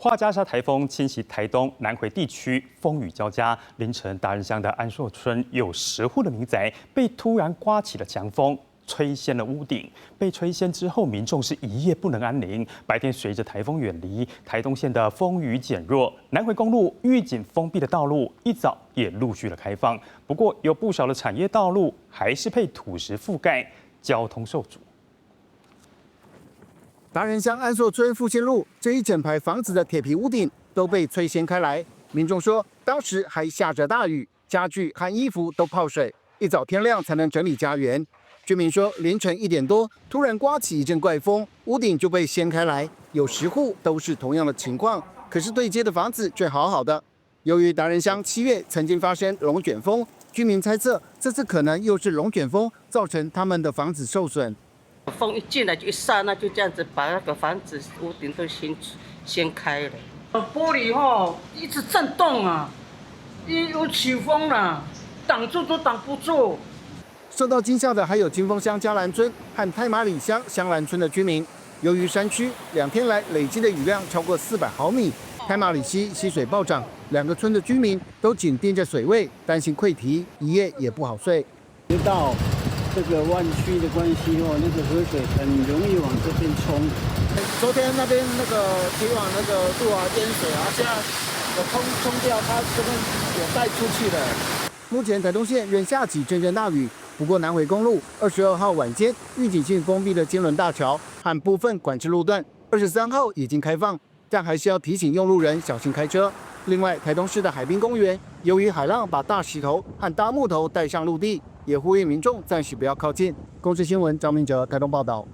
华加沙台风侵袭台东南回地区，风雨交加。凌晨，达人乡的安硕村有10户的民宅被突然刮起了强风，吹掀了屋顶。被吹掀之后，民众是一夜不能安宁。白天随着台风远离，台东县的风雨减弱，南回公路预警封闭的道路一早也陆续的开放。不过，有不少的产业道路还是被土石覆盖，交通受阻。 达人乡安硕村复兴路这一整排房子的铁皮屋顶都被吹掀开来。民众说，当时还下着大雨，家具和衣服都泡水，一早天亮才能整理家园。居民说，凌晨1点多，突然刮起一阵怪风，屋顶就被掀开来，有10户都是同样的情况。可是对接的房子却好好的。由于达人乡7月曾经发生龙卷风，居民猜测这次可能又是龙卷风造成他们的房子受损。 风一进来就一刹那就这样子把那个房子屋顶都掀开了，玻璃一直震动啊，有起风了，挡住都挡不住。受到惊吓的还有金峰乡嘉兰村和太马里乡香兰村的居民。由于山区2天来累积的雨量超过400毫米，太马里溪水暴涨，2个村的居民都紧盯着水位，担心溃堤，一夜也不好睡。到 这个湾区的关系那个河水很容易往这边冲。昨天那边那个提往那个路淹水现在有冲掉，它这边有带出去的。目前台东县仍下起阵阵大雨，不过南回公路22号晚间预警性封闭的金轮大桥和部分管制路段，23号已经开放，但还是要提醒用路人小心开车。另外，台东市的海滨公园，由于海浪把大石头和大木头带上陆地。 也呼吁民众暂时不要靠近。公视新闻张明哲台东报道。